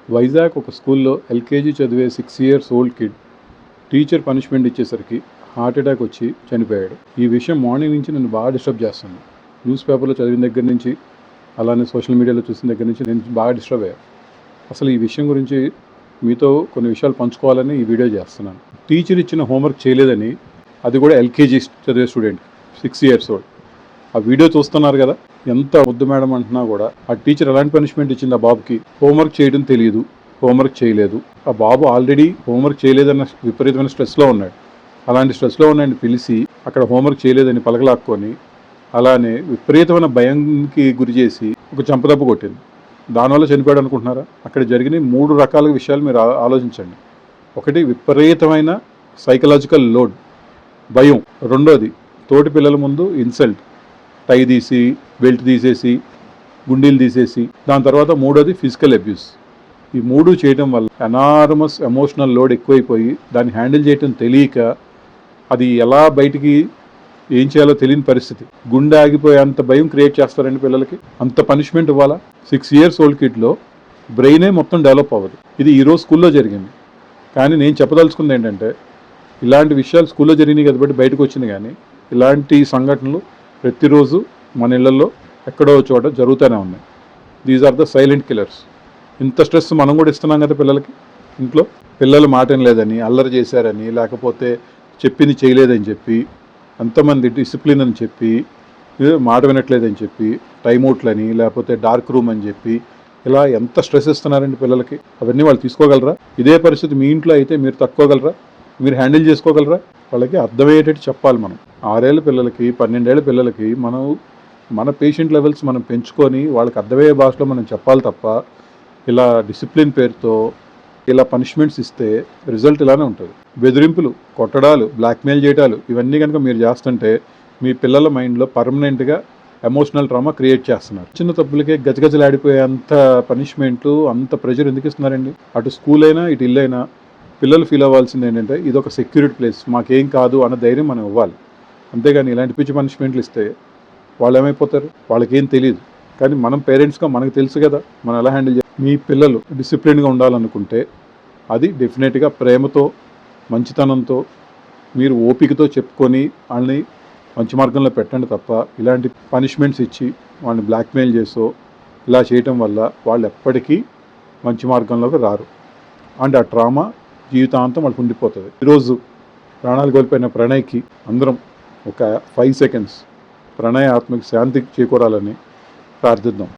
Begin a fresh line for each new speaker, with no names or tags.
వైజాగ్ ఒక స్కూల్లో ఎల్కేజీ చదివే 6 years old kid teacher punishment ఇచ్చేసరికి హార్ట్ అటాక్ వచ్చి చనిపోయాడు. ఈ విషయం మార్నింగ్ నుంచి నన్ను బాగా డిస్టర్బ్ చేస్తుంది. న్యూస్ పేపర్లో చదివిన దగ్గర నుంచి, అలానే సోషల్ మీడియాలో చూసిన దగ్గర నుంచి నేను బాగా డిస్టర్బ్ అయ్యాను. అసలు ఈ విషయం గురించి మీతో కొన్ని విషయాలు పంచుకోవాలని ఈ వీడియో చేస్తున్నాను. టీచర్ ఇచ్చిన హోంవర్క్ చేయలేదని, అది కూడా ఎల్కేజీ చదివే స్టూడెంట్ 6 years ఓల్డ్. ఆ వీడియో చూస్తున్నారు కదా, ఎంత వద్దు మేడం అంటున్నా కూడా ఆ టీచర్ ఎలాంటి పనిష్మెంట్ ఇచ్చింది ఆ బాబుకి. హోంవర్క్ చేయడం తెలియదు, హోంవర్క్ చేయలేదు. ఆ బాబు ఆల్రెడీ హోంవర్క్ చేయలేదన్న విపరీతమైన స్ట్రెస్లో ఉన్నాడు. అలాంటి స్ట్రెస్లో ఉన్నాయని పిలిచి అక్కడ హోంవర్క్ చేయలేదని పలకలాక్కొని అలానే విపరీతమైన భయంకి గురి చేసి ఒక చంపదెబ్బ కొట్టింది. దానివల్ల చనిపోయాడు అనుకుంటున్నారా? అక్కడ జరిగిన 3 రకాల విషయాలు మీరు ఆలోచించండి. ఒకటి, విపరీతమైన సైకలాజికల్ లోడ్, భయం. రెండోది, తోటి పిల్లల ముందు ఇన్సల్ట్, టై తీసి, బెల్ట్ తీసేసి, గుండీలు తీసేసి. దాని తర్వాత మూడోది ఫిజికల్ అబ్యూస్. ఈ 3 చేయడం వల్ల ఎనార్మస్ ఎమోషనల్ లోడ్ ఎక్కువైపోయి దాన్ని హ్యాండిల్ చేయడం తెలియక, అది ఎలా బయటికి ఏం చేయాలో తెలియని పరిస్థితి, గుండె ఆగిపోయేంత భయం క్రియేట్ చేస్తారండి పిల్లలకి. అంత పనిష్మెంట్ ఇవ్వాలా? 6 years ఓల్డ్ కిడ్లో బ్రెయినే మొత్తం డెవలప్ అవ్వదు. ఇది ఈరోజు స్కూల్లో జరిగింది. కానీ నేను చెప్పదలుచుకుంది ఏంటంటే, ఇలాంటి విషయాలు స్కూల్లో జరిగినాయి కాబట్టి బయటకు వచ్చింది, కానీ ఇలాంటి సంఘటనలు ప్రతిరోజు మన ఇళ్లలో ఎక్కడో చోట జరుగుతూనే ఉన్నాయి. These are the silent killers. ఇంత స్ట్రెస్ మనం కూడా ఇస్తున్నాం కదా పిల్లలకి. ఇంట్లో పిల్లలు మాట వినలేదని, అల్లరి చేశారని, లేకపోతే చెప్పింది చేయలేదని చెప్పి, ఎంతమంది డిసిప్లిన్ అని చెప్పి, మాట వినట్లేదని చెప్పి, టైమ్అవుట్లని, లేకపోతే డార్క్ రూమ్ అని చెప్పి, ఇలా ఎంత స్ట్రెస్ ఇస్తున్నారండి పిల్లలకి. అవన్నీ వాళ్ళు తీసుకోగలరా? ఇదే పరిస్థితి మీ ఇంట్లో అయితే మీరు తట్టుకోగలరా? మీరు హ్యాండిల్ చేసుకోగలరా? వాళ్ళకి అర్థమయ్యేటట్టు చెప్పాలి మనం. 6 ఏళ్ళ పిల్లలకి, 12 ఏళ్ళ పిల్లలకి మనం మన పేషెంట్ లెవెల్స్ మనం పెంచుకొని వాళ్ళకి అర్థమయ్యే భాషలో మనం చెప్పాలి తప్ప, ఇలా డిసిప్లిన్ పేరుతో ఇలా పనిష్మెంట్స్ ఇస్తే రిజల్ట్ ఇలానే ఉంటుంది. బెదిరింపులు, కొట్టడాలు, బ్లాక్మెయిల్ చేయడాలు, ఇవన్నీ కనుక మీరు చేస్తుంటే మీ పిల్లల మైండ్లో పర్మనెంట్గా ఎమోషనల్ ట్రామా క్రియేట్ చేస్తున్నారు. చిన్న తప్పులకే గజగజలాడిపోయేంత పనిష్మెంట్లు, అంత ప్రెషర్ ఎందుకు ఇస్తున్నారండి? అటు స్కూల్ అయినా ఇటు ఇల్లు అయినా పిల్లలు ఫీల్ అవ్వాల్సింది ఏంటంటే, ఇది ఒక సెక్యూరిటీ ప్లేస్, మాకేం కాదు అన్న ధైర్యం మనం ఇవ్వాలి. అంతేగాని ఇలాంటి పిచ్చి పనిష్మెంట్లు ఇస్తే వాళ్ళు ఏమైపోతారు? వాళ్ళకేం తెలియదు. కానీ మనం పేరెంట్స్గా మనకు తెలుసు కదా మనం ఎలా హ్యాండిల్ చేయాలి. మీ పిల్లలు డిసిప్లిన్గా ఉండాలనుకుంటే అది డెఫినెట్గా ప్రేమతో, మంచితనంతో, మీరు ఓపికతో చెప్పుకొని వాళ్ళని మంచి మార్గంలో పెట్టండి తప్ప, ఇలాంటి పనిష్మెంట్స్ ఇచ్చి వాళ్ళని బ్లాక్మెయిల్ చేసో ఇలా చేయటం వల్ల వాళ్ళు ఎప్పటికీ మంచి మార్గంలోకి రారు. అండ్ ఆ ట్రామా జీవితాంతం వాళ్ళకి ఉండిపోతుంది. ఈరోజు ప్రాణాలు కోల్పోయిన ప్రణయ్కి అందరం ఒక 5 seconds ప్రణయ్ ఆత్మకి శాంతి చేకూరాలని ప్రార్థిద్దాం.